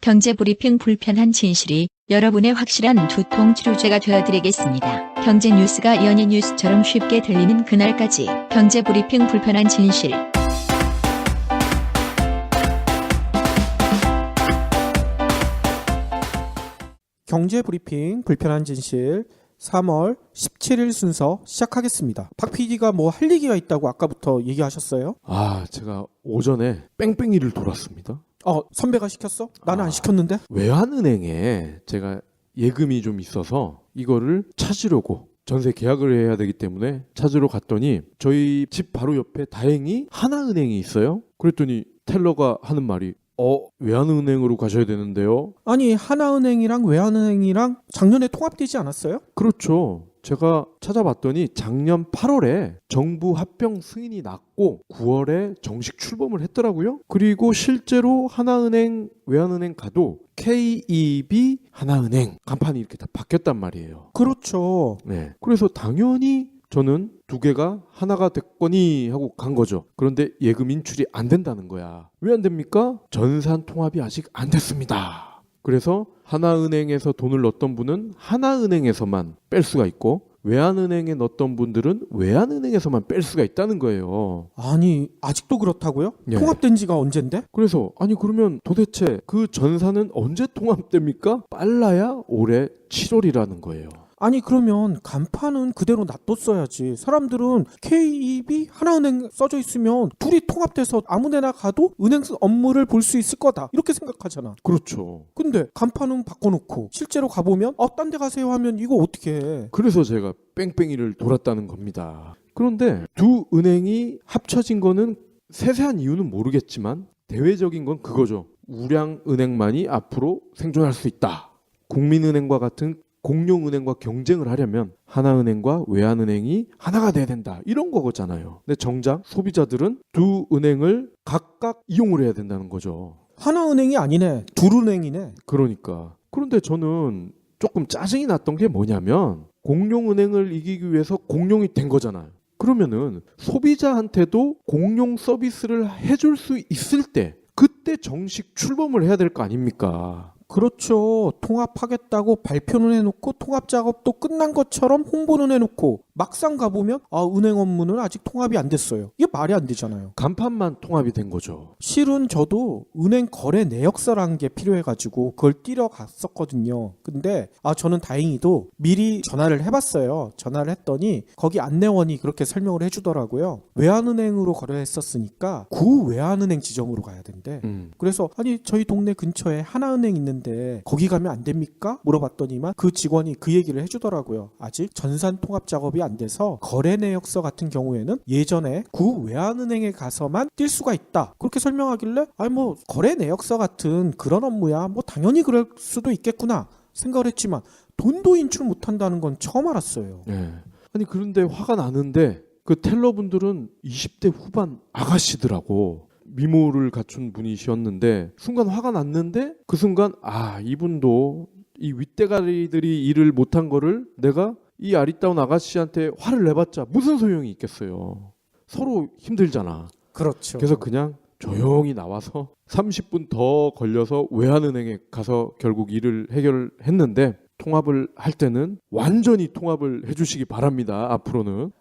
경제브리핑 불편한 진실이 여러분의 확실한 두통 치료제가 되어드리겠습니다. 경제 뉴스가 연예 뉴스처럼 쉽게 들리는 그날까지 경제브리핑 불편한 진실. 경제브리핑 불편한 진실 3월 17일 순서 시작하겠습니다. 박 PD가 뭐 할 얘기가 있다고 아까부터 얘기하셨어요? 제가 오전에 뺑뺑이를 돌았습니다. 선배가 시켰어? 나는 안 시켰는데? 외환은행에 제가 예금이 좀 있어서 이거를 찾으려고 전세 계약을 해야 되기 때문에 찾으러 갔더니 저희 집 바로 옆에 다행히 하나은행이 있어요. 그랬더니 텔러가 하는 말이 외환은행으로 가셔야 되는데요. 아니 하나은행이랑 외환은행이랑 작년에 통합되지 않았어요? 그렇죠. 제가 찾아봤더니 작년 8월에 정부 합병 승인이 났고 9월에 정식 출범을 했더라고요. 그리고 실제로 하나은행, 외환은행 가도 KEB 하나은행 간판이 이렇게 다 바뀌었단 말이에요. 그렇죠. 네. 그래서 당연히 저는 두 개가 하나가 됐거니 하고 간 거죠. 그런데 예금 인출이 안 된다는 거야. 왜 안 됩니까? 전산 통합이 아직 안 됐습니다. 그래서 하나은행에서 돈을 넣었던 분은 하나은행에서만 뺄 수가 있고 외환은행에 넣었던 분들은 외환은행에서만 뺄 수가 있다는 거예요. 아니 아직도 그렇다고요? 네. 통합된 지가 언젠데? 그래서 그러면 도대체 그 전산은 언제 통합됩니까? 빨라야 올해 7월이라는 거예요. 아니 그러면 간판은 그대로 놔뒀어야지. 사람들은 KEB 하나은행 써져 있으면 둘이 통합돼서 아무데나 가도 은행 업무를 볼 수 있을 거다 이렇게 생각하잖아. 그렇죠. 근데 간판은 바꿔놓고 실제로 가보면 딴 데 가세요 하면 이거 어떻게 해? 그래서 제가 뺑뺑이를 돌았다는 겁니다. 그런데 두 은행이 합쳐진 거는 세세한 이유는 모르겠지만 대외적인 건 그거죠. 우량은행만이 앞으로 생존할 수 있다. 국민은행과 같은 공룡은행과 경쟁을 하려면 하나은행과 외환은행이 하나가 돼야 된다. 이런 거잖아요. 근데 정작 소비자들은 두 은행을 각각 이용을 해야 된다는 거죠. 하나은행이 아니네. 둘은행이네. 그러니까. 그런데 저는 조금 짜증이 났던 게 뭐냐면 공룡은행을 이기기 위해서 공룡이 된 거잖아요. 그러면은 소비자한테도 공룡 서비스를 해줄 수 있을 때 그때 정식 출범을 해야 될 거 아닙니까? 그렇죠. 통합하겠다고 발표는 해놓고 통합 작업도 끝난 것처럼 홍보는 해놓고 막상 가보면 은행 업무는 아직 통합이 안 됐어요. 이게 말이 안 되잖아요. 간판만 통합이 된 거죠. 실은 저도 은행 거래 내역서라는 게 필요해가지고 그걸 뛰러 갔었거든요. 근데 저는 다행히도 미리 전화를 해봤어요. 전화를 했더니 거기 안내원이 그렇게 설명을 해주더라고요. 외환은행으로 거래했었으니까 구 외환은행 지점으로 가야 된대. 그래서 저희 동네 근처에 하나은행 있는데 거기 가면 안 됩니까? 물어봤더니만 그 직원이 그 얘기를 해주더라고요. 아직 전산 통합 작업이 안 돼서 거래 내역서 같은 경우에는 예전에 구 외환은행에 가서만 뛸 수가 있다. 그렇게 설명하길래 거래 내역서 같은 그런 업무야 당연히 그럴 수도 있겠구나 생각을 했지만 돈도 인출 못한다는 건 처음 알았어요. 네. 그런데 화가 나는데 그 텔러분들은 20대 후반 아가씨더라고. 미모를 갖춘 분이셨는데 순간 화가 났는데 그 순간 이분도 이 윗대가리들이 일을 못한 거를 내가 이 아리따운 아가씨한테 화를 내봤자 무슨 소용이 있겠어요. 서로 힘들잖아. 그렇죠. 그래서 그냥 조용히 나와서 30분 더 걸려서 외환은행에 가서 결국 일을 해결했는데 통합을 할 때는 완전히 통합을 해주시기 바랍니다. 앞으로는.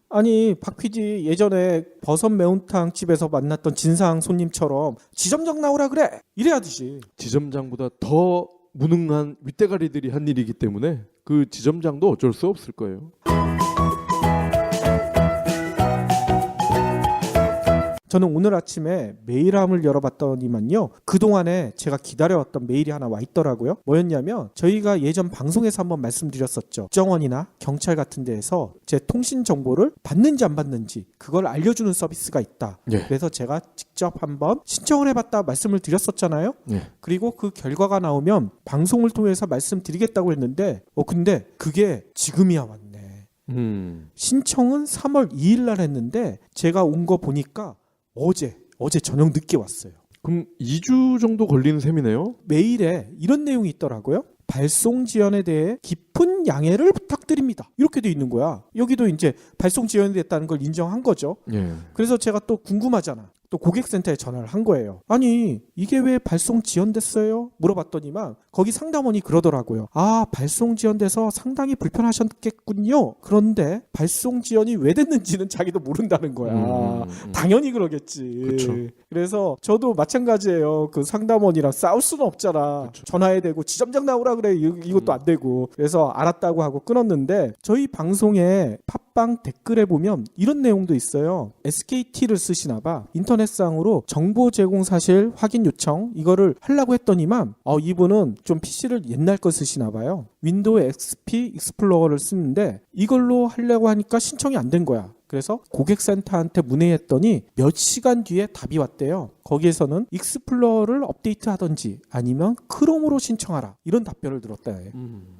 박 PD 예전에 버섯 매운탕 집에서 만났던 진상 손님처럼 지점장 나오라 그래 이래야 되지. 지점장보다 더 무능한 윗대가리들이 한 일이기 때문에 그 지점장도 어쩔 수 없을 거예요. 저는 오늘 아침에 메일함을 열어봤더니만요. 그동안에 제가 기다려왔던 메일이 하나 와 있더라고요. 뭐였냐면 저희가 예전 방송에서 한번 말씀드렸었죠. 국정원이나 경찰 같은 데에서 제 통신 정보를 받는지 안 받는지 그걸 알려주는 서비스가 있다. 예. 그래서 제가 직접 한번 신청을 해봤다 말씀을 드렸었잖아요. 예. 그리고 그 결과가 나오면 방송을 통해서 말씀드리겠다고 했는데 근데 그게 지금이야 왔네. 신청은 3월 2일 날 했는데 제가 온 거 보니까 어제 저녁 늦게 왔어요. 그럼 2주 정도 걸리는 셈이네요? 메일에 이런 내용이 있더라고요. 발송 지연에 대해 깊은 양해를 부탁드립니다. 이렇게 돼 있는 거야. 여기도 이제 발송 지연이 됐다는 걸 인정한 거죠. 예. 그래서 제가 또 궁금하잖아. 또 고객센터에 전화를 한 거예요. 아니 이게 왜 발송 지연됐어요? 물어봤더니만 거기 상담원이 그러더라고요. 아 발송 지연돼서 상당히 불편하셨겠군요. 그런데 발송 지연이 왜 됐는지는 자기도 모른다는 거야. 당연히 그러겠지. 그쵸. 그래서 저도 마찬가지예요. 그 상담원이랑 싸울 수는 없잖아. 그쵸. 전화해 대고 지점장 나오라 그래. 이것도 안 되고. 그래서 알았다고 하고 끊었는데 저희 방송에 팟빵 댓글에 보면 이런 내용도 있어요. SKT를 쓰시나 봐. 인터넷상으로 정보 제공 사실 확인 요청 이거를 하려고 했더니만 이분은 좀 PC를 옛날 거 쓰시나 봐요. 윈도우 XP 익스플로러를 쓰는데 이걸로 하려고 하니까 신청이 안 된 거야. 그래서 고객센터한테 문의했더니 몇 시간 뒤에 답이 왔대요. 거기에서는 익스플로러를 업데이트하든지 아니면 크롬으로 신청하라 이런 답변을 들었다.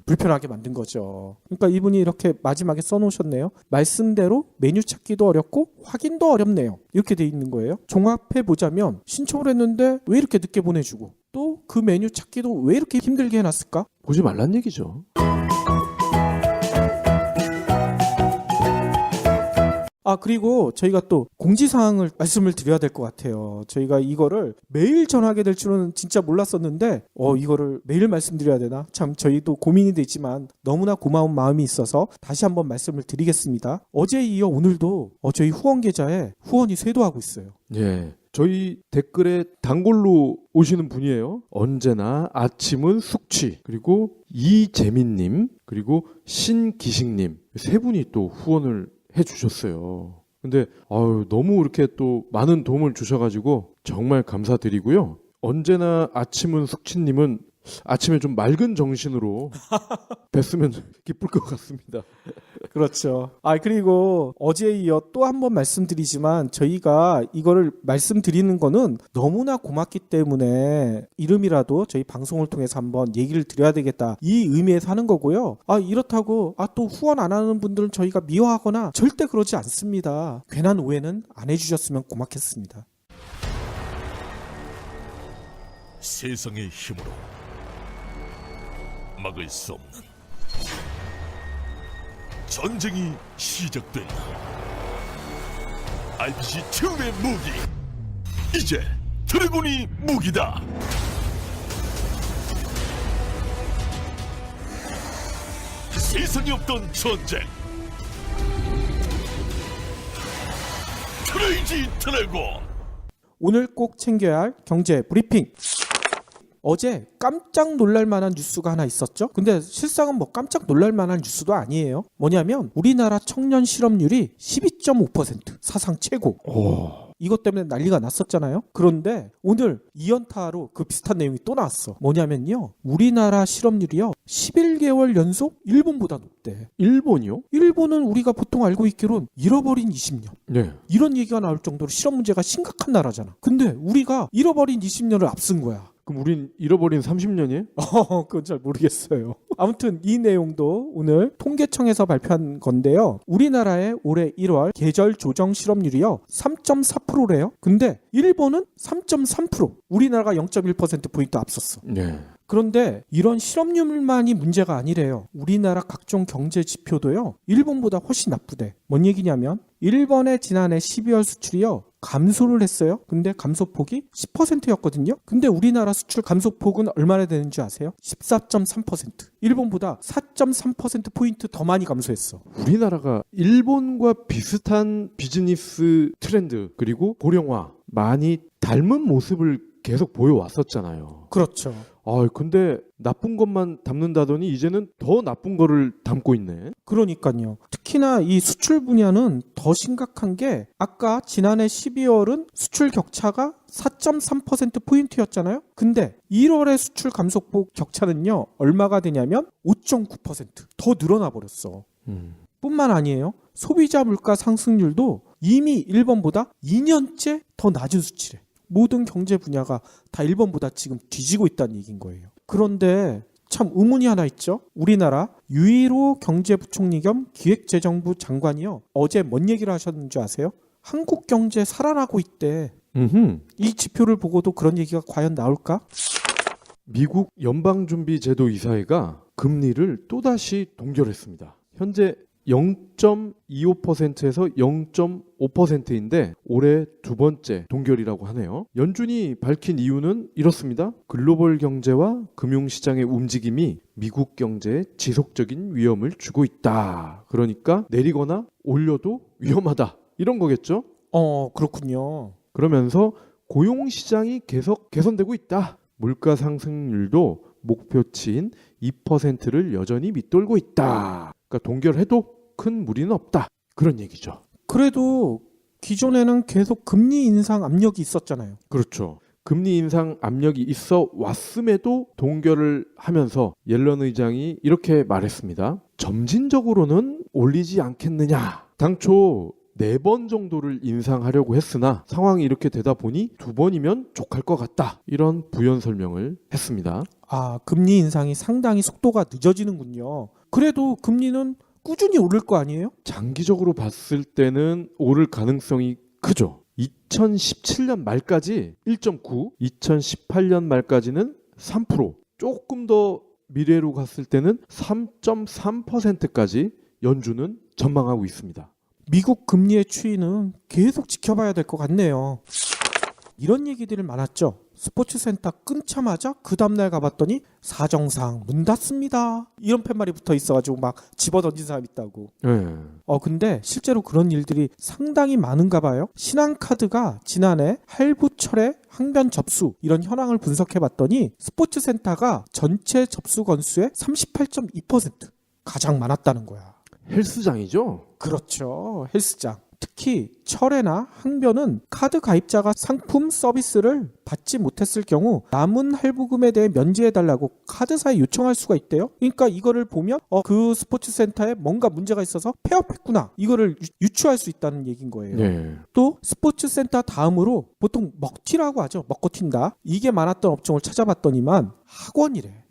불편하게 만든 거죠. 그러니까 이분이 이렇게 마지막에 써놓으셨네요. 말씀대로 메뉴 찾기도 어렵고 확인도 어렵네요. 이렇게 돼 있는 거예요. 종합해 보자면 신청을 했는데 왜 이렇게 늦게 보내주고 또 그 메뉴 찾기도 왜 이렇게 힘들게 해놨을까? 보지 말란 얘기죠. 그리고 저희가 또 공지사항을 말씀을 드려야 될 것 같아요. 저희가 이거를 매일 전하게 될 줄은 진짜 몰랐었는데 이거를 매일 말씀드려야 되나? 참 저희도 고민이 되지만 너무나 고마운 마음이 있어서 다시 한번 말씀을 드리겠습니다. 어제에 이어 오늘도 저희 후원 계좌에 후원이 쇄도하고 있어요. 예. 저희 댓글에 단골로 오시는 분이에요. 언제나 아침은 숙취. 그리고 이재민님, 그리고 신기식님 세 분이 또 후원을 해주셨어요. 근데 너무 이렇게 또 많은 도움을 주셔가지고 정말 감사드리고요. 언제나 아침은 숙취님은 아침에 좀 맑은 정신으로 뵀으면 기쁠 것 같습니다. 그렇죠. 그리고 어제에 이어 또 한 번 말씀드리지만 저희가 이거를 말씀드리는 거는 너무나 고맙기 때문에 이름이라도 저희 방송을 통해서 한번 얘기를 드려야 되겠다. 이 의미에서 하는 거고요. 이렇다고 또 후원 안 하는 분들은 저희가 미워하거나 절대 그러지 않습니다. 괜한 오해는 안 해주셨으면 고맙겠습니다. 세상의 힘으로 막을 수 없는 전쟁이 시작된다. RPG 최후의 무기 이제 드래곤이 무기다. 세상에 없던 전쟁 크레이지 드래곤. 오늘 꼭 챙겨야 할 경제 브리핑. 어제 깜짝 놀랄 만한 뉴스가 하나 있었죠. 근데 실상은 깜짝 놀랄 만한 뉴스도 아니에요. 뭐냐면 우리나라 청년 실업률이 12.5% 사상 최고. 이것 때문에 난리가 났었잖아요. 그런데 오늘 이연타로 그 비슷한 내용이 또 나왔어. 뭐냐면요. 우리나라 실업률이요 11개월 연속 일본보다 높대. 일본이요? 일본은 우리가 보통 알고 있기로는 잃어버린 20년. 네. 이런 얘기가 나올 정도로 실업 문제가 심각한 나라잖아. 근데 우리가 잃어버린 20년을 앞선 거야. 그럼 우린 잃어버린 30년이에요? 그건 잘 모르겠어요. 아무튼 이 내용도 오늘 통계청에서 발표한 건데요. 우리나라의 올해 1월 계절 조정 실업률이요 3.4%래요. 근데 일본은 3.3%. 우리나라가 0.1%포인트 앞섰어. 네. 그런데 이런 실업률만이 문제가 아니래요. 우리나라 각종 경제 지표도요. 일본보다 훨씬 나쁘대. 뭔 얘기냐면 일본의 지난해 12월 수출이요. 감소를 했어요. 근데 감소폭이 10%였거든요. 근데 우리나라 수출 감소폭은 얼마나 되는 줄 아세요? 14.3%. 일본보다 4.3%포인트 더 많이 감소했어. 우리나라가 일본과 비슷한 비즈니스 트렌드 그리고 고령화 많이 닮은 모습을 계속 보여왔었잖아요. 그렇죠. 근데 나쁜 것만 담는다더니 이제는 더 나쁜 거를 담고 있네. 그러니까요. 특히나 이 수출 분야는 더 심각한 게 아까 지난해 12월은 수출 격차가 4.3%포인트였잖아요. 근데 1월의 수출 감소폭 격차는요. 얼마가 되냐면 5.9%. 더 늘어나 버렸어. 뿐만 아니에요. 소비자 물가 상승률도 이미 일본보다 2년째 더 낮은 수치래. 모든 경제 분야가 다 일본보다 지금 뒤지고 있다는 얘기인 거예요. 그런데 참 의문이 하나 있죠. 우리나라 유일호 경제부총리 겸 기획재정부 장관이요. 어제 뭔 얘기를 하셨는 줄 아세요? 한국 경제 살아나고 있대. 이 지표를 보고도 그런 얘기가 과연 나올까? 미국 연방준비제도 이사회가 금리를 또다시 동결했습니다. 현재 0.25%에서 0.5%인데 올해 두 번째 동결이라고 하네요. 연준이 밝힌 이유는 이렇습니다. 글로벌 경제와 금융시장의 움직임이 미국 경제에 지속적인 위험을 주고 있다. 그러니까 내리거나 올려도 위험하다. 이런 거겠죠? 그렇군요. 그러면서 고용시장이 계속 개선되고 있다. 물가 상승률도 목표치인 2%를 여전히 밑돌고 있다. 그러니까 동결해도 큰 무리는 없다. 그런 얘기죠. 그래도 기존에는 계속 금리 인상 압력이 있었잖아요. 그렇죠. 금리 인상 압력이 있어 왔음에도 동결을 하면서 옐런 의장이 이렇게 말했습니다. 점진적으로는 올리지 않겠느냐. 당초 4번 정도를 인상하려고 했으나 상황이 이렇게 되다 보니 2번이면 족할 것 같다. 이런 부연 설명을 했습니다. 금리 인상이 상당히 속도가 늦어지는군요. 그래도 금리는 꾸준히 오를 거 아니에요? 장기적으로 봤을 때는 오를 가능성이 크죠. 2017년 말까지 1.9, 2018년 말까지는 3%, 조금 더 미래로 갔을 때는 3.3%까지 연준은 전망하고 있습니다. 미국 금리의 추이는 계속 지켜봐야 될 것 같네요. 이런 얘기들이 많았죠. 스포츠센터 끊자마자 그 다음날 가봤더니 사정상 문 닫습니다. 이런 팻말이 붙어 있어가지고 막 집어던진 사람 있다고. 네. 근데 실제로 그런 일들이 상당히 많은가 봐요. 신한카드가 지난해 할부철회 항변 접수 이런 현황을 분석해봤더니 스포츠센터가 전체 접수 건수의 38.2% 가장 많았다는 거야. 헬스장이죠? 그렇죠. 헬스장. 특히 철회나 항변은 카드 가입자가 상품 서비스를 받지 못했을 경우 남은 할부금에 대해 면제해달라고 카드사에 요청할 수가 있대요. 그러니까 이거를 보면 그 스포츠센터에 뭔가 문제가 있어서 폐업했구나. 이거를 유추할 수 있다는 얘기인 거예요. 네. 또 스포츠센터 다음으로 보통 먹튀라고 하죠. 먹고 튄다. 이게 많았던 업종을 찾아봤더니만 학원이래.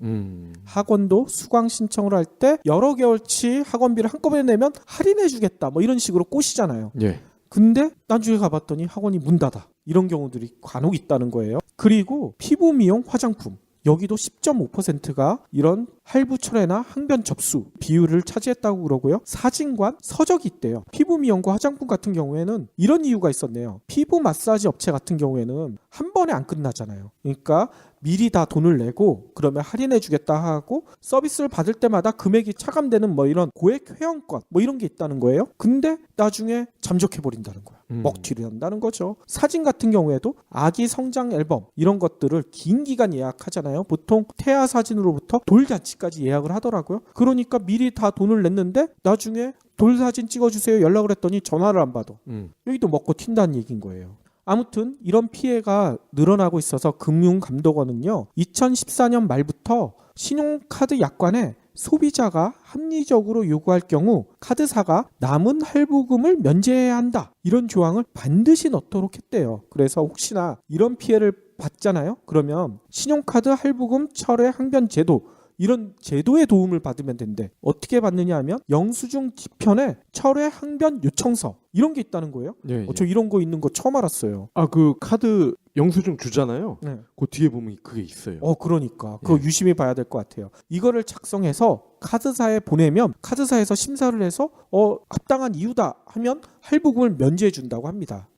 학원도 수강 신청을 할 때 여러 개월치 학원비를 한꺼번에 내면 할인해 주겠다. 뭐 이런 식으로 꼬시잖아요. 예. 근데 나중에 가봤더니 학원이 문 닫아. 이런 경우들이 간혹 있다는 거예요. 그리고 피부 미용 화장품. 여기도 10.5%가 이런 할부 철회나 항변 접수 비율을 차지했다고 그러고요. 사진관, 서적이 있대요. 피부 미용과 화장품 같은 경우에는 이런 이유가 있었네요. 피부 마사지 업체 같은 경우에는 한 번에 안 끝나잖아요. 그러니까 미리 다 돈을 내고 그러면 할인해 주겠다 하고 서비스를 받을 때마다 금액이 차감되는 뭐 이런 고액 회원권 뭐 이런 게 있다는 거예요. 근데 나중에 잠적해 버린다는 거야. 먹튀를 한다는 거죠. 사진 같은 경우에도 아기 성장 앨범 이런 것들을 긴 기간 예약하잖아요. 보통 태아 사진으로부터 돌잔치까지 예약을 하더라고요. 그러니까 미리 다 돈을 냈는데 나중에 돌 사진 찍어주세요 연락을 했더니 전화를 안 받아. 여기도 먹고 튄다는 얘기인 거예요. 아무튼 이런 피해가 늘어나고 있어서 금융감독원은요 2014년 말부터 신용카드 약관에 소비자가 합리적으로 요구할 경우 카드사가 남은 할부금을 면제해야 한다 이런 조항을 반드시 넣도록 했대요. 그래서 혹시나 이런 피해를 받잖아요. 그러면 신용카드 할부금 철회 항변 제도 이런 제도의 도움을 받으면 된대. 어떻게 받느냐 하면 영수증 뒤편에 철회 항변 요청서 이런 게 있다는 거예요. 예, 예. 저 이런 거 있는 거 처음 알았어요. 그 카드 영수증 주잖아요. 네. 그 뒤에 보면 그게 있어요. 그러니까 그거 유심히 봐야 될 것 같아요. 이거를 작성해서 카드사에 보내면 카드사에서 심사를 해서 합당한 이유다 하면 할부금을 면제해 준다고 합니다.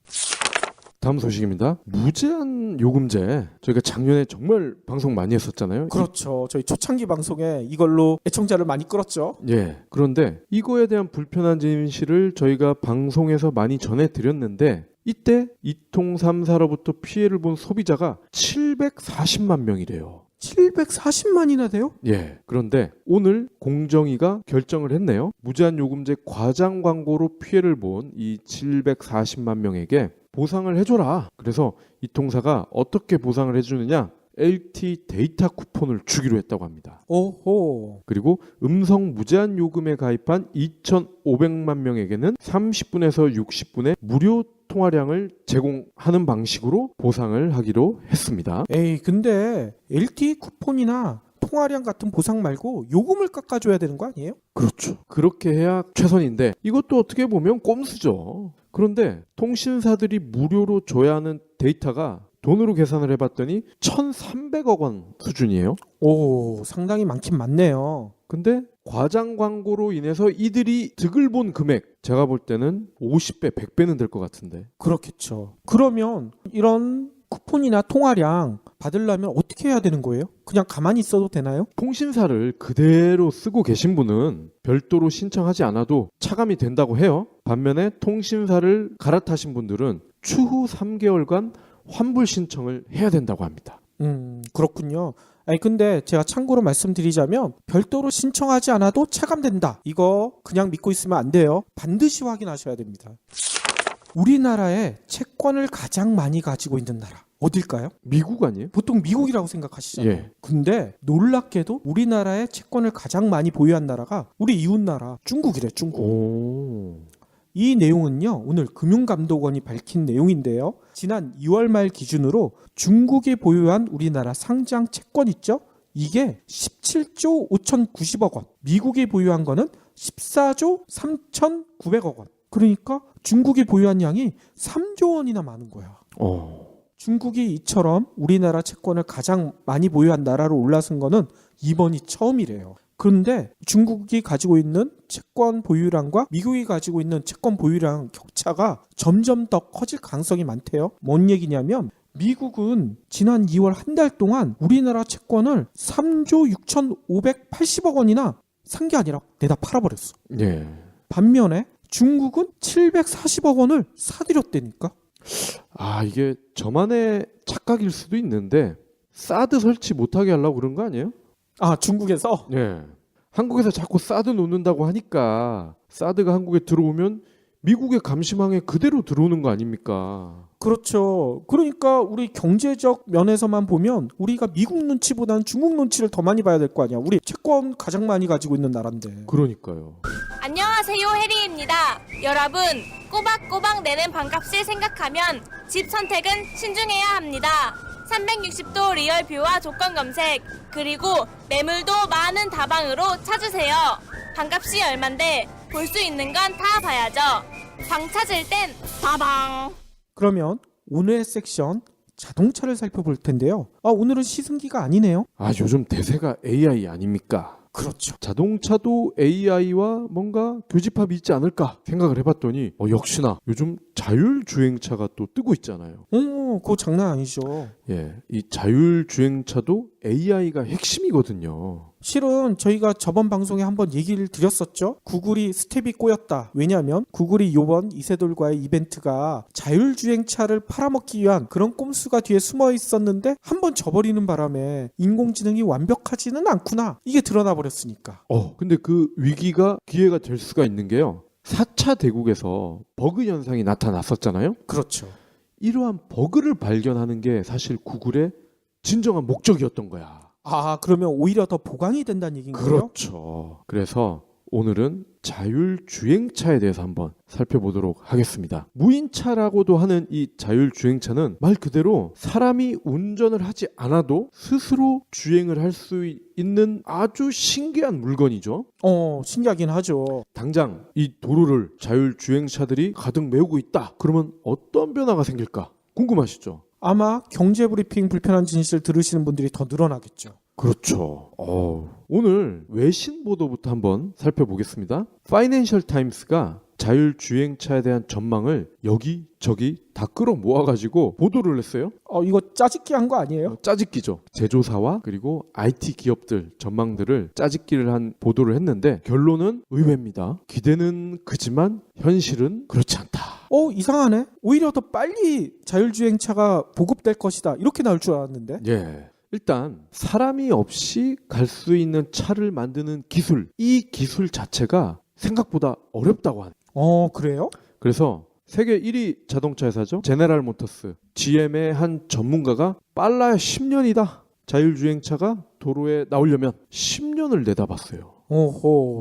다음 소식입니다. 무제한 요금제. 저희가 작년에 정말 방송 많이 했었잖아요. 그렇죠. 저희 초창기 방송에 이걸로 애청자를 많이 끌었죠. 예. 그런데 이거에 대한 불편한 진실을 저희가 방송에서 많이 전해드렸는데 이때 이통삼사로부터 피해를 본 소비자가 740만 명이래요. 740만이나 돼요? 예. 그런데 오늘 공정위가 결정을 했네요. 무제한 요금제 과장 광고로 피해를 본 이 740만 명에게 보상을 해줘라. 그래서 이 통사가 어떻게 보상을 해주느냐? LT 데이터 쿠폰을 주기로 했다고 합니다. 오호. 그리고 음성 무제한 요금에 가입한 2,500만 명에게는 30분에서 60분의 무료 통화량을 제공하는 방식으로 보상을 하기로 했습니다. 에이, 근데 LTE 쿠폰이나 통화량 같은 보상 말고 요금을 깎아줘야 되는 거 아니에요? 그렇죠. 그렇게 해야 최선인데 이것도 어떻게 보면 꼼수죠. 그런데 통신사들이 무료로 줘야 하는 데이터가 돈으로 계산을 해봤더니 1,300억 원 수준이에요. 오, 상당히 많긴 많네요. 근데 과장 광고로 인해서 이들이 득을 본 금액 제가 볼 때는 50배, 100배는 될 것 같은데. 그렇겠죠. 그러면 이런 쿠폰이나 통화량 받으려면 어떻게 해야 되는 거예요? 그냥 가만히 있어도 되나요? 통신사를 그대로 쓰고 계신 분은 별도로 신청하지 않아도 차감이 된다고 해요. 반면에 통신사를 갈아타신 분들은 추후 3개월간 환불 신청을 해야 된다고 합니다. 그렇군요. 아니 근데 제가 참고로 말씀드리자면 별도로 신청하지 않아도 차감된다. 이거 그냥 믿고 있으면 안 돼요. 반드시 확인하셔야 됩니다. 우리나라에 채권을 가장 많이 가지고 있는 나라 어딜까요? 미국 아니에요? 보통 미국이라고 생각하시잖아요. 예. 근데 놀랍게도 우리나라에 채권을 가장 많이 보유한 나라가 우리 이웃 나라 중국이래. 중국. 오. 이 내용은요, 오늘 금융감독원이 밝힌 내용인데요. 지난 2월 말 기준으로 중국이 보유한 우리나라 상장 채권 있죠? 이게 17조 5,090억 원. 미국이 보유한 거는 14조 3,900억 원. 그러니까 중국이 보유한 양이 3조 원이나 많은 거야. 중국이 이처럼 우리나라 채권을 가장 많이 보유한 나라로 올라선 거는 이번이 처음이래요. 그런데 중국이 가지고 있는 채권 보유량과 미국이 가지고 있는 채권 보유량 격차가 점점 더 커질 가능성이 많대요. 뭔 얘기냐면 미국은 지난 2월 한 달 동안 우리나라 채권을 3조 6,580억 원이나 산 게 아니라 내다 팔아버렸어. 예. 반면에 중국은 740억 원을 사들였다니까. 아, 이게 저만의 착각일 수도 있는데 사드 설치 못하게 하려고 그런 거 아니에요? 아, 중국에서? 예. 한국에서 자꾸 사드 놓는다고 하니까 사드가 한국에 들어오면 미국의 감시망에 그대로 들어오는 거 아닙니까? 그렇죠. 그러니까 우리 경제적 면에서만 보면 우리가 미국 눈치보다는 중국 눈치를 더 많이 봐야 될 거 아니야. 우리 채권 가장 많이 가지고 있는 나라인데. 그러니까요. 안녕하세요, 해리입니다. 여러분, 꼬박꼬박 내는 반값을 생각하면 집 선택은 신중해야 합니다. 360도 리얼뷰와 조건 검색, 그리고 매물도 많은 다방으로 찾으세요. 반값이 얼만데 볼 수 있는 건 다 봐야죠. 방 찾을 땐 다방. 그러면 오늘의 섹션 자동차를 살펴볼 텐데요. 아, 오늘은 시승기가 아니네요. 아, 요즘 대세가 AI 아닙니까? 그렇죠. 자동차도 AI와 뭔가 교집합이 있지 않을까 생각을 해봤더니 역시나 요즘 자율주행차가 또 뜨고 있잖아요. 그거 장난 아니죠. 예, 이 자율주행차도 AI가 핵심이거든요. 실은 저희가 저번 방송에 한번 얘기를 드렸었죠. 구글이 스텝이 꼬였다. 왜냐하면 구글이 이번 이세돌과의 이벤트가 자율주행차를 팔아먹기 위한 그런 꼼수가 뒤에 숨어 있었는데 한번 져버리는 바람에 인공지능이 완벽하지는 않구나. 이게 드러나 버렸으니까. 근데 그 위기가 기회가 될 수가 있는 게요. 4차 대국에서 버그 현상이 나타났었잖아요. 그렇죠. 이러한 버그를 발견하는 게 사실 구글의 진정한 목적이었던 거야. 아, 그러면 오히려 더 보강이 된다는 얘기인가요? 그렇죠. 그래서 오늘은 자율주행차에 대해서 한번 살펴보도록 하겠습니다. 무인차라고도 하는 이 자율주행차는 말 그대로 사람이 운전을 하지 않아도 스스로 주행을 할 수 있는 아주 신기한 물건이죠. 신기하긴 하죠. 당장 이 도로를 자율주행차들이 가득 메우고 있다. 그러면 어떤 변화가 생길까? 궁금하시죠? 아마 경제브리핑 불편한 진실 들으시는 분들이 더 늘어나겠죠. 그렇죠. 오늘 외신 보도부터 한번 살펴보겠습니다. 파이낸셜 타임스가 자율주행차에 대한 전망을 여기저기 다 끌어 모아가지고 보도를 했어요. 이거 짜집기 한 거 아니에요? 짜집기죠. 제조사와 그리고 IT 기업들 전망들을 짜집기를 한 보도를 했는데 결론은 의외입니다. 기대는 크지만 현실은 그렇지 않다. 이상하네. 오히려 더 빨리 자율주행차가 보급될 것이다. 이렇게 나올 줄 알았는데. 예. 일단 사람이 없이 갈 수 있는 차를 만드는 기술, 이 기술 자체가 생각보다 어렵다고 하네. 그래요? 그래서 세계 1위 자동차 회사죠. 제네럴 모터스, GM의 한 전문가가 빨라야 10년이다. 자율주행차가 도로에 나오려면 10년을 내다봤어요.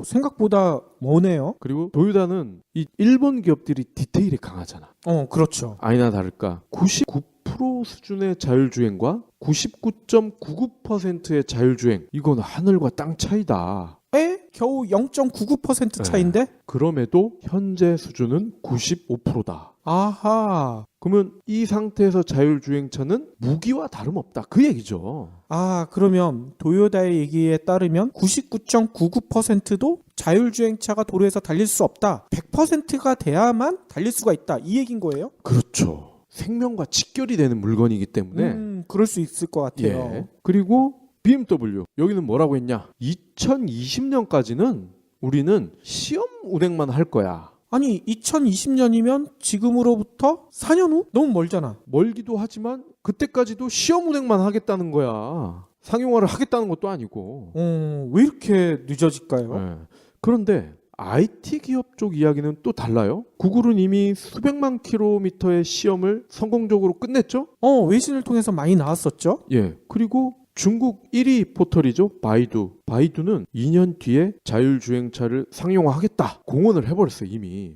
생각보다 머네요. 그리고 도요타는 이 일본 기업들이 디테일이 강하잖아. 그렇죠. 아니나 다를까 99% 수준의 자율주행과 99.99%의 자율주행, 이건 하늘과 땅 차이다. 겨우 0.99% 네. 차인데? 그럼에도 현재 수준은 95%다. 아하. 그러면 이 상태에서 자율주행차는 무기와 다름없다. 그 얘기죠. 아, 그러면 도요다의 얘기에 따르면 99.99%도 자율주행차가 도로에서 달릴 수 없다. 100%가 돼야만 달릴 수가 있다. 이 얘기인 거예요? 그렇죠. 생명과 직결이 되는 물건이기 때문에 그럴 수 있을 것 같아요. 예. 그리고 BMW 여기는 뭐라고 했냐? 2020년까지는 우리는 시험 운행만 할 거야. 아니, 2020년이면 지금으로부터 4년 후? 너무 멀잖아. 멀기도 하지만 그때까지도 시험 운행만 하겠다는 거야. 상용화를 하겠다는 것도 아니고. 왜 이렇게 늦어질까요? 예. 그런데 IT 기업 쪽 이야기는 또 달라요. 구글은 이미 수백만 킬로미터의 시험을 성공적으로 끝냈죠. 외신을 통해서 많이 나왔었죠. 예. 그리고 중국 1위 포털이죠. 바이두. 바이두는 2년 뒤에 자율주행차를 상용화하겠다. 공언을 해버렸어요, 이미.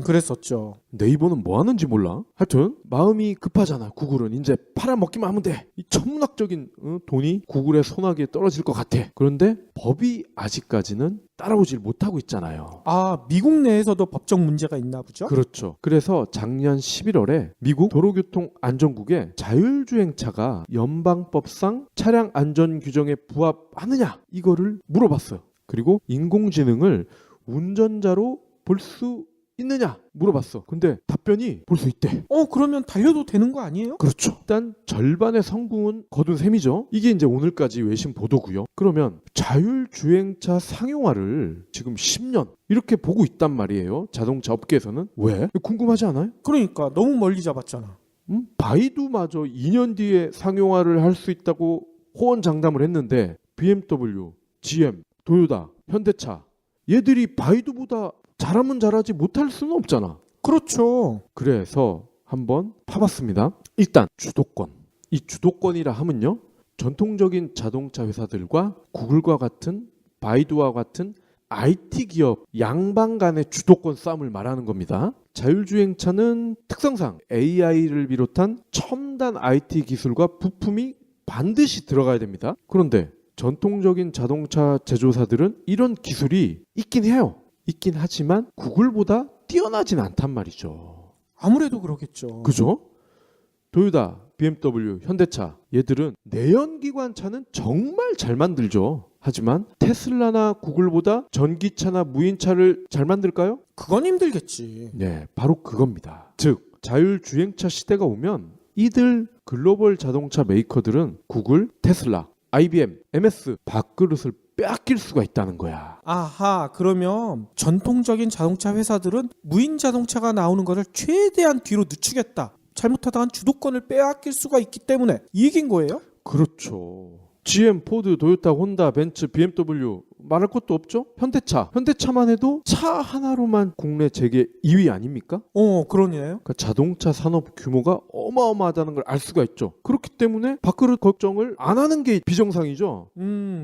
그랬었죠. 네이버는 뭐 하는지 몰라. 하여튼 마음이 급하잖아. 구글은 이제 팔아먹기만 하면 돼. 이 천문학적인 돈이 구글의 손아귀에 떨어질 것 같아. 그런데 법이 아직까지는 따라오질 못하고 있잖아요. 아, 미국 내에서도 법적 문제가 있나 보죠? 그렇죠. 그래서 작년 11월에 미국 도로교통안전국에 자율주행차가 연방법상 차량 안전 규정에 부합하느냐 이거를 물어봤어요. 그리고 인공지능을 운전자로 볼 수 있느냐 물어봤어. 근데 답변이 볼 수 있대. 그러면 달려도 되는 거 아니에요? 그렇죠. 일단 절반의 성공은 거둔 셈이죠. 이게 이제 오늘까지 외신 보도고요. 그러면 자율주행차 상용화를 지금 10년 이렇게 보고 있단 말이에요. 자동차 업계에서는. 왜? 궁금하지 않아요? 그러니까 너무 멀리 잡았잖아. 바이두마저 2년 뒤에 상용화를 할 수 있다고 호언장담을 했는데 BMW, GM, 도요타, 현대차 얘들이 바이두보다 잘하면 잘하지 못할 수는 없잖아. 그렇죠. 그래서 한번 파봤습니다. 일단 주도권. 이 주도권이라 하면요. 전통적인 자동차 회사들과 구글과 같은 바이두와 같은 IT 기업 양방 간의 주도권 싸움을 말하는 겁니다. 자율주행차는 특성상 AI를 비롯한 첨단 IT 기술과 부품이 반드시 들어가야 됩니다. 그런데 전통적인 자동차 제조사들은 이런 기술이 있긴 해요. 있긴 하지만 구글보다 뛰어나진 않단 말이죠. 아무래도 그러겠죠. 그죠? 도요타, BMW, 현대차 얘들은 내연기관 차는 정말 잘 만들죠. 하지만 테슬라나 구글보다 전기차나 무인차를 잘 만들까요? 그건 힘들겠지. 네, 바로 그겁니다. 즉, 자율주행차 시대가 오면 이들 글로벌 자동차 메이커들은 구글, 테슬라, IBM, MS 밥그릇을 빼앗길 수가 있다는 거야. 아하, 그러면 전통적인 자동차 회사들은 무인 자동차가 나오는 것을 최대한 뒤로 늦추겠다. 잘못하다간 주도권을 빼앗길 수가 있기 때문에 이 얘기인 거예요? 그렇죠. GM, 포드, 도요타, 혼다, 벤츠, BMW 말할 것도 없죠? 현대차만 해도 차 하나로만 국내 재계 2위 아닙니까? 그러네요. 그러니까 자동차 산업 규모가 어마어마하다는 걸 알 수가 있죠. 그렇기 때문에 밥그릇 걱정을 안 하는 게 비정상이죠.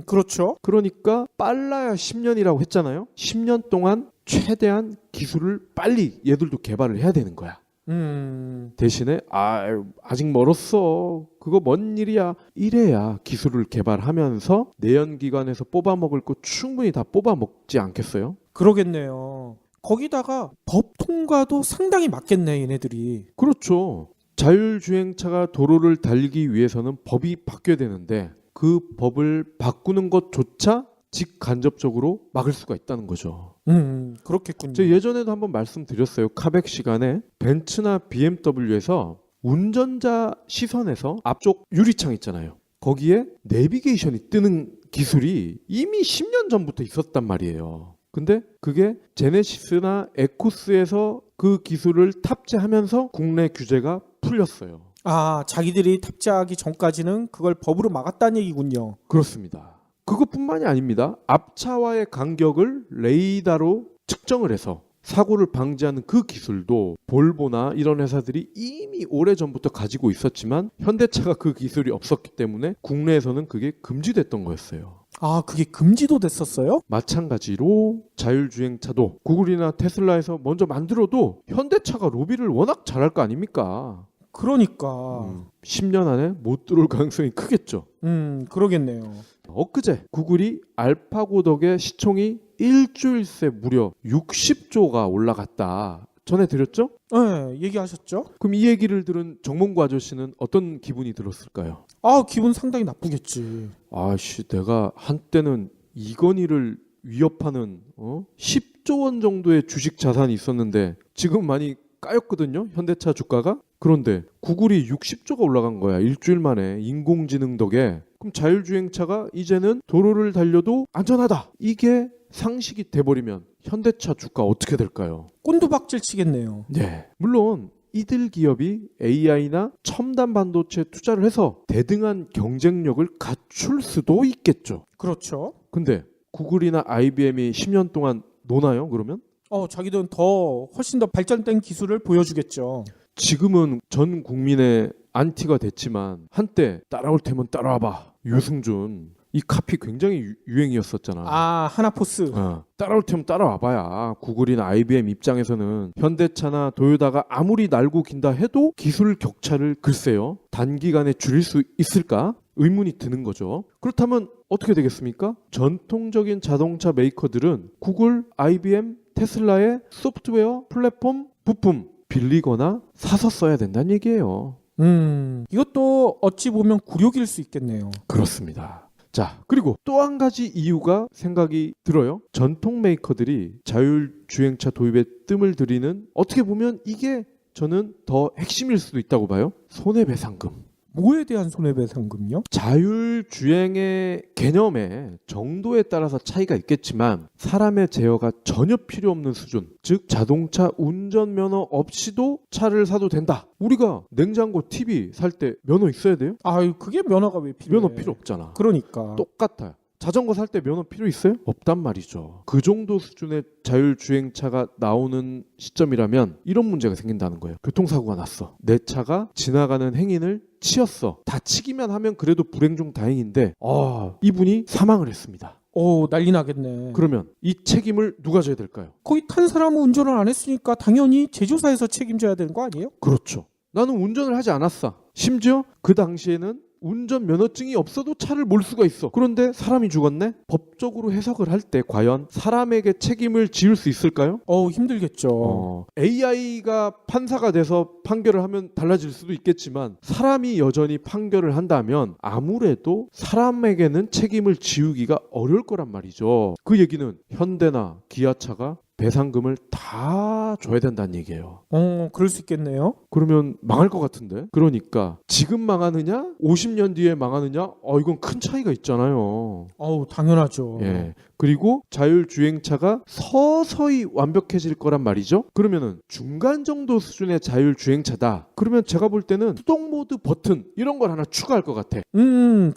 그렇죠. 그러니까 빨라야 10년이라고 했잖아요. 10년 동안 최대한 기술을 빨리 얘들도 개발을 해야 되는 거야. 대신에 아직 멀었어. 그거 뭔 일이야. 이래야 기술을 개발하면서 내연기관에서 뽑아먹을 거 충분히 다 뽑아먹지 않겠어요? 그러겠네요. 거기다가 법 통과도 상당히 맞겠네, 얘네들이. 그렇죠. 자율주행차가 도로를 달리기 위해서는 법이 바뀌어야 되는데 그 법을 바꾸는 것조차 직간접적으로 막을 수가 있다는 거죠. 그렇겠군요. 제가 예전에도 한번 말씀드렸어요. 카백 시간에 벤츠나 BMW에서 운전자 시선에서 앞쪽 유리창 있잖아요. 거기에 내비게이션이 뜨는 기술이 이미 10년 전부터 있었단 말이에요. 근데 그게 제네시스나 에코스에서 그 기술을 탑재하면서 국내 규제가 풀렸어요. 자기들이 탑재하기 전까지는 그걸 법으로 막았다는 얘기군요. 그렇습니다. 그것뿐만이 아닙니다. 앞차와의 간격을 레이더로 측정을 해서 사고를 방지하는 그 기술도 볼보나 이런 회사들이 이미 오래전부터 가지고 있었지만 현대차가 그 기술이 없었기 때문에 국내에서는 그게 금지됐던 거였어요. 그게 금지도 됐었어요? 마찬가지로 자율주행차도 구글이나 테슬라에서 먼저 만들어도 현대차가 로비를 워낙 잘할 거 아닙니까? 그러니까 10년 안에 못 들어올 가능성이 크겠죠. 그러겠네요. 엊그제 구글이 알파고 덕에 시총이 일주일 새 무려 60조가 올라갔다 전해드렸죠? 네, 얘기하셨죠? 그럼 이 얘기를 들은 정몽구 아저씨는 어떤 기분이 들었을까요? 아, 기분 상당히 나쁘겠지. 아씨, 내가 한때는 이건희를 위협하는 10조 원 정도의 주식 자산이 있었는데 지금 많이 까였거든요, 현대차 주가가. 그런데 구글이 60조가 올라간 거야, 일주일 만에. 인공지능 덕에. 그럼 자율주행차가 이제는 도로를 달려도 안전하다, 이게 상식이 돼버리면 현대차 주가 어떻게 될까요? 꼰두박질 치겠네요. 네, 물론 이들 기업이 AI나 첨단 반도체에 투자를 해서 대등한 경쟁력을 갖출 수도 있겠죠. 그렇죠. 근데 구글이나 IBM이 10년 동안 노나요, 그러면? 자기들은 훨씬 더 발전된 기술을 보여주겠죠. 지금은 전 국민의 안티가 됐지만 한때 따라올 테면 따라와봐, 유승준. 이 카피 굉장히 유행이었었잖아. 하나포스. 따라올 테면 따라와봐야. 구글이나 IBM 입장에서는 현대차나 도요타가 아무리 날고 긴다 해도 기술 격차를 글쎄요, 단기간에 줄일 수 있을까? 의문이 드는 거죠. 그렇다면 어떻게 되겠습니까? 전통적인 자동차 메이커들은 구글, IBM, 테슬라의 소프트웨어, 플랫폼, 부품 빌리거나 사서 써야 된다는 얘기예요. 이것도 어찌 보면 굴욕일 수 있겠네요. 그렇습니다. 자, 그리고 또 한 가지 이유가 생각이 들어요. 전통 메이커들이 자율주행차 도입에 뜸을 들이는, 어떻게 보면 이게 저는 더 핵심일 수도 있다고 봐요. 손해배상금. 뭐에 대한 손해배상금요? 자율주행의 개념에 정도에 따라서 차이가 있겠지만 사람의 제어가 전혀 필요 없는 수준, 즉 자동차 운전면허 없이도 차를 사도 된다. 우리가 냉장고, TV 살 때 면허 있어야 돼요? 그게 면허가 왜 필요해? 면허 필요 없잖아. 그러니까. 똑같아요. 자전거 살 때 면허 필요 있어요? 없단 말이죠. 그 정도 수준의 자율주행차가 나오는 시점이라면 이런 문제가 생긴다는 거예요. 교통사고가 났어. 내 차가 지나가는 행인을 치였어. 다치기만 하면 그래도 불행 중 다행인데 이분이 사망을 했습니다. 난리 나겠네. 그러면 이 책임을 누가 져야 될까요? 거기 탄 사람은 운전을 안 했으니까 당연히 제조사에서 책임져야 되는 거 아니에요? 그렇죠. 나는 운전을 하지 않았어. 심지어 그 당시에는 운전 면허증이 없어도 차를 몰 수가 있어. 그런데 사람이 죽었네? 법적으로 해석을 할 때 과연 사람에게 책임을 지을 수 있을까요? 힘들겠죠. AI가 판사가 돼서 판결을 하면 달라질 수도 있겠지만 사람이 여전히 판결을 한다면 아무래도 사람에게는 책임을 지우기가 어려울 거란 말이죠. 그 얘기는 현대나 기아차가 배상금을 다 줘야 된다는 얘기예요. 그럴 수 있겠네요. 그러면 망할 것 같은데? 그러니까 지금 망하느냐 50년 뒤에 망하느냐, 이건 큰 차이가 있잖아요. 당연하죠. 예. 그리고 자율주행차가 서서히 완벽해질 거란 말이죠. 그러면은 중간 정도 수준의 자율주행차다. 그러면 제가 볼 때는 수동 모드 버튼 이런 걸 하나 추가할 것 같아.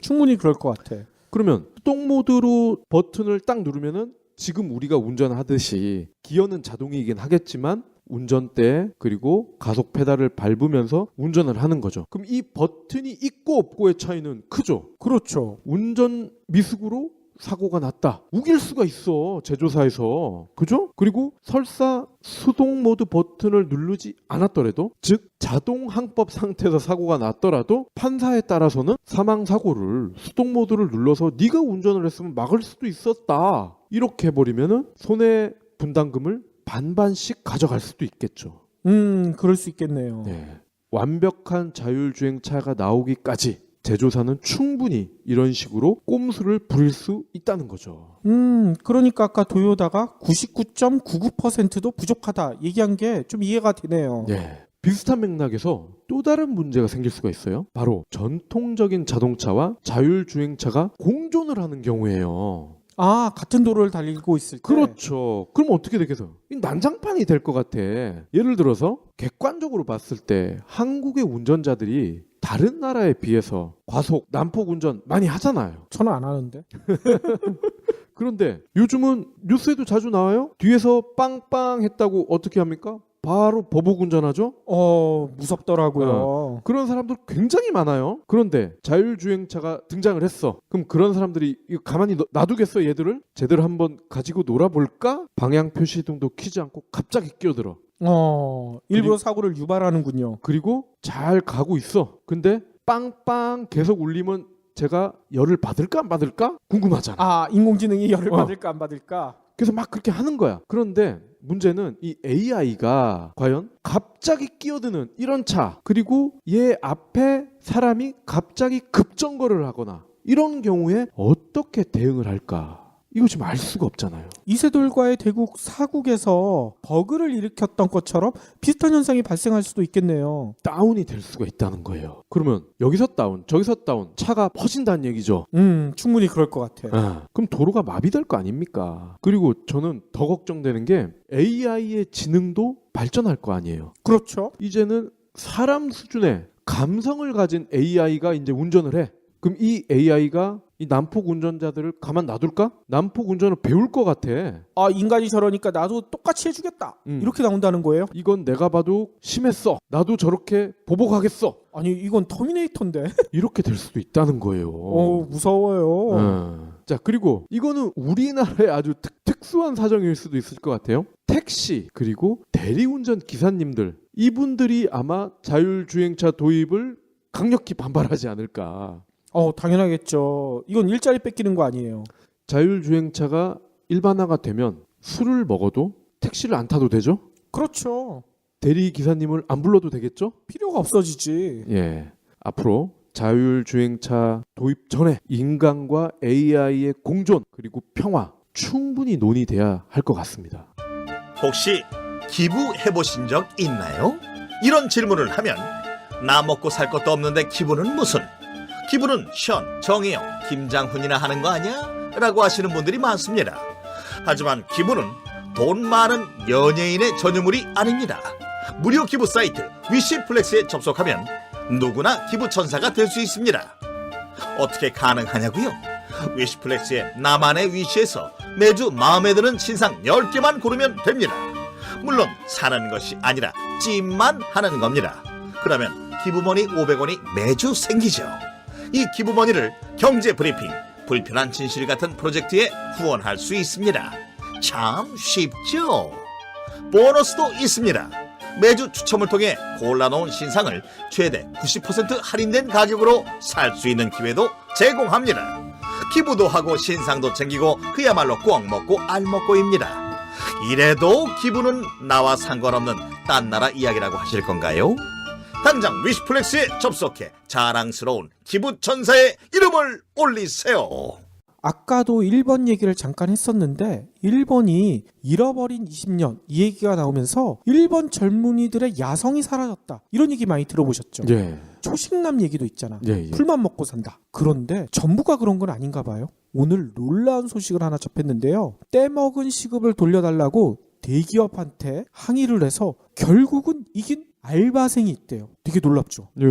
충분히 그럴 것 같아. 그러면 수동 모드로 버튼을 딱 누르면은 지금 우리가 운전하듯이 기어는 자동이긴 하겠지만 운전대 그리고 가속 페달을 밟으면서 운전을 하는 거죠. 그럼 이 버튼이 있고 없고의 차이는 크죠. 그렇죠. 운전 미숙으로 사고가 났다. 우길 수가 있어, 제조사에서. 그죠? 그리고 설사 수동 모드 버튼을 누르지 않았더라도, 즉 자동 항법 상태에서 사고가 났더라도 판사에 따라서는 사망 사고를 수동 모드를 눌러서 네가 운전을 했으면 막을 수도 있었다, 이렇게 해버리면은 손해 분담금을 반반씩 가져갈 수도 있겠죠. 그럴 수 있겠네요. 네. 완벽한 자율주행차가 나오기까지 제조사는 충분히 이런 식으로 꼼수를 부릴 수 있다는 거죠. 그러니까 아까 도요타가 99.99%도 부족하다 얘기한 게 좀 이해가 되네요. 네. 비슷한 맥락에서 또 다른 문제가 생길 수가 있어요. 바로 전통적인 자동차와 자율주행차가 공존을 하는 경우에요. 같은 도로를 달리고 있을 때. 그렇죠. 그럼 어떻게 되겠어요? 이 난장판이 될 것 같아. 예를 들어서 객관적으로 봤을 때 한국의 운전자들이 다른 나라에 비해서 과속, 난폭 운전 많이 하잖아요. 저는 안 하는데. 그런데 요즘은 뉴스에도 자주 나와요. 뒤에서 빵빵 했다고 어떻게 합니까? 바로 보복 운전하죠. 무섭더라고요. 그런 사람들 굉장히 많아요. 그런데 자율주행차가 등장을 했어. 그럼 그런 사람들이 이거 가만히 놔두겠어, 얘들을? 제대로 한번 가지고 놀아볼까? 방향 표시등도 켜지 않고 갑자기 끼어들어. 일부러 사고를 유발하는군요. 그리고 잘 가고 있어. 근데 빵빵 계속 울리면 제가 열을 받을까 안 받을까 궁금하잖아. 아, 인공지능이 열을 어. 받을까 안 받을까? 그래서 막 그렇게 하는 거야. 그런데 문제는 이 AI가 과연 갑자기 끼어드는 이런 차, 그리고 얘 앞에 사람이 갑자기 급정거를 하거나 이런 경우에 어떻게 대응을 할까? 이거 지금 알 수가 없잖아요. 이세돌과의 대국 사국에서 버그를 일으켰던 것처럼 비슷한 현상이 발생할 수도 있겠네요. 다운이 될 수가 있다는 거예요. 그러면 여기서 다운, 저기서 다운, 차가 퍼진다는 얘기죠. 충분히 그럴 것 같아요. 그럼 도로가 마비될 거 아닙니까? 그리고 저는 더 걱정되는 게 AI의 지능도 발전할 거 아니에요. 그렇죠. 이제는 사람 수준의 감성을 가진 AI가 이제 운전을 해. 그럼 이 AI가 이 난폭 운전자들을 가만 놔둘까? 난폭 운전을 배울 것 같아. 아, 인간이 저러니까 나도 똑같이 해주겠다. 이렇게 나온다는 거예요? 이건 내가 봐도 심했어. 나도 저렇게 보복하겠어. 아니, 이건 터미네이터인데. 이렇게 될 수도 있다는 거예요. 무서워요. 자, 그리고 이거는 우리나라의 아주 특수한 사정일 수도 있을 것 같아요. 택시 그리고 대리운전 기사님들, 이분들이 아마 자율주행차 도입을 강력히 반발하지 않을까. 당연하겠죠. 이건 일자리 뺏기는 거 아니에요. 자율주행차가 일반화가 되면 술을 먹어도 택시를 안 타도 되죠? 그렇죠. 대리 기사님을 안 불러도 되겠죠? 필요가 없어지지. 예. 앞으로 자율주행차 도입 전에 인간과 AI의 공존 그리고 평화 충분히 논의돼야 할 것 같습니다. 혹시 기부해보신 적 있나요? 이런 질문을 하면 나 먹고 살 것도 없는데 기부는 무슨? 기부는 션, 정혜영, 김장훈이나 하는 거 아니야? 라고 하시는 분들이 많습니다. 하지만 기부는 돈 많은 연예인의 전유물이 아닙니다. 무료 기부 사이트 위시플렉스에 접속하면 누구나 기부천사가 될 수 있습니다. 어떻게 가능하냐고요? 위시플렉스의 나만의 위시에서 매주 마음에 드는 신상 10개만 고르면 됩니다. 물론 사는 것이 아니라 찜만 하는 겁니다. 그러면 기부머니 500원이 매주 생기죠. 이 기부머니를 경제브리핑, 불편한 진실 같은 프로젝트에 후원할 수 있습니다. 참 쉽죠? 보너스도 있습니다. 매주 추첨을 통해 골라놓은 신상을 최대 90% 할인된 가격으로 살 수 있는 기회도 제공합니다. 기부도 하고 신상도 챙기고 그야말로 꽉 먹고 알 먹고입니다. 이래도 기부는 나와 상관없는 딴 나라 이야기라고 하실 건가요? 당장 위시플렉스에 접속해 자랑스러운 기부천사의 이름을 올리세요. 아까도 1번 얘기를 잠깐 했었는데 1번이 잃어버린 20년 이 얘기가 나오면서 1번 젊은이들의 야성이 사라졌다. 이런 얘기 많이 들어보셨죠? 예. 초식남 얘기도 있잖아. 예. 풀만 먹고 산다. 그런데 전부가 그런 건 아닌가 봐요. 오늘 놀라운 소식을 하나 접했는데요. 떼먹은 시급을 돌려달라고 대기업한테 항의를 해서 결국은 이긴 알바생이 있대요. 되게 놀랍죠? 예.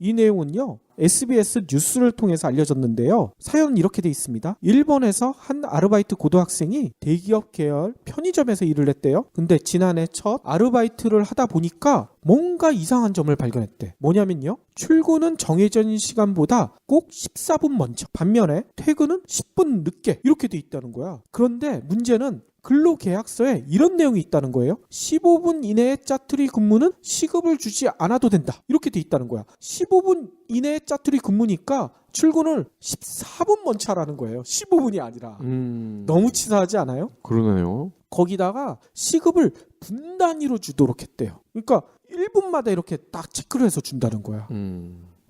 이 내용은요, SBS 뉴스를 통해서 알려졌는데요. 사연은 이렇게 돼 있습니다. 일본에서 한 아르바이트 고등학생이 대기업 계열 편의점에서 일을 했대요. 근데 지난해 첫 아르바이트를 하다 보니까 뭔가 이상한 점을 발견했대. 뭐냐면요, 출근은 정해진 시간보다 꼭 14분 먼저, 반면에 퇴근은 10분 늦게 이렇게 돼 있다는 거야. 그런데 문제는 근로계약서에 이런 내용이 있다는 거예요. 15분 이내의 짜투리 근무는 시급을 주지 않아도 된다. 이렇게 돼 있다는 거야. 15분 이내의 짜투리 근무니까 출근을 14분 먼저 하라는 거예요. 15분이 아니라. 너무 치사하지 않아요? 그러네요. 거기다가 시급을 분 단위로 주도록 했대요. 그러니까 1분마다 이렇게 딱 체크를 해서 준다는 거야.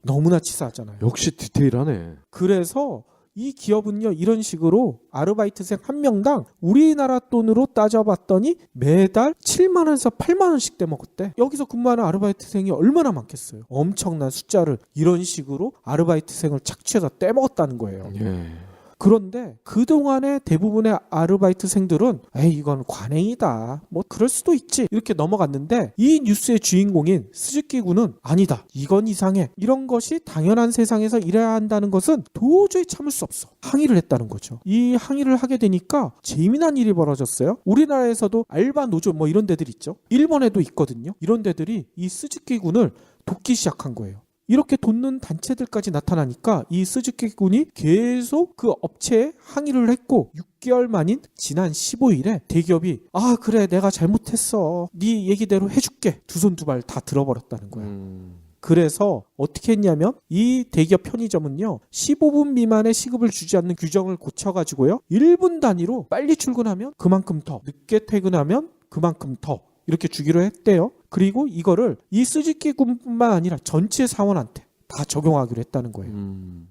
너무나 치사하잖아요. 역시 디테일하네. 그래서 이 기업은요, 이런 식으로 아르바이트생 한 명당 우리나라 돈으로 따져봤더니 매달 7만 원에서 8만 원씩 떼먹었대. 여기서 근무하는 아르바이트생이 얼마나 많겠어요. 엄청난 숫자를 이런 식으로 아르바이트생을 착취해서 떼먹었다는 거예요. 예. 그런데 그동안의 대부분의 아르바이트생들은 에이, 이건 관행이다, 뭐 그럴 수도 있지, 이렇게 넘어갔는데 이 뉴스의 주인공인 스즈키 군은 아니다, 이건 이상해, 이런 것이 당연한 세상에서 일해야 한다는 것은 도저히 참을 수 없어, 항의를 했다는 거죠. 이 항의를 하게 되니까 재미난 일이 벌어졌어요. 우리나라에서도 알바 노조 뭐 이런 데들 있죠. 일본에도 있거든요. 이런 데들이 이 스즈키 군을 돕기 시작한 거예요. 이렇게 돕는 단체들까지 나타나니까 이 스즈키 군이 계속 그 업체에 항의를 했고 6개월 만인 지난 15일에 대기업이 아 그래 내가 잘못했어 네 얘기대로 해줄게 두 손 두 발 다 들어버렸다는 거예요. 그래서 어떻게 했냐면 이 대기업 편의점은요 15분 미만의 시급을 주지 않는 규정을 고쳐가지고요 1분 단위로 빨리 출근하면 그만큼 더 늦게 퇴근하면 그만큼 더 이렇게 주기로 했대요. 그리고 이거를 이 스즈키 군뿐만 아니라 전체 사원한테 다 적용하기로 했다는 거예요.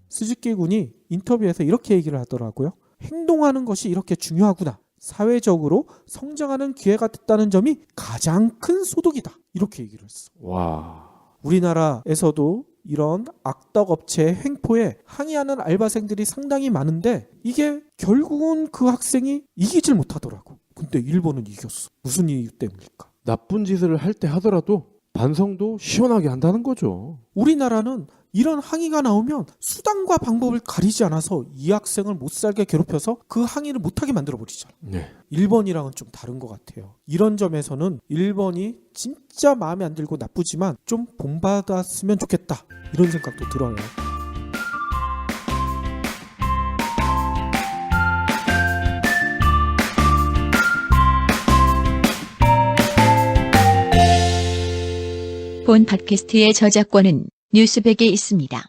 스즈키 군이 인터뷰에서 이렇게 얘기를 하더라고요. 행동하는 것이 이렇게 중요하구나. 사회적으로 성장하는 기회가 됐다는 점이 가장 큰 소득이다. 이렇게 얘기를 했어. 와. 우리나라에서도 이런 악덕 업체의 횡포에 항의하는 알바생들이 상당히 많은데 이게 결국은 그 학생이 이기질 못하더라고. 근데 일본은 이겼어. 무슨 이유 때문일까? 나쁜 짓을 할 때 하더라도 반성도 시원하게 한다는 거죠. 우리나라는 이런 항의가 나오면 수단과 방법을 가리지 않아서 이 학생을 못 살게 괴롭혀서 그 항의를 못하게 만들어버리잖아. 네. 일본이랑은 좀 다른 것 같아요. 이런 점에서는 일본이 진짜 마음에 안 들고 나쁘지만 좀 본받았으면 좋겠다. 이런 생각도 들어요. 본 팟캐스트의 저작권은 뉴스백에 있습니다.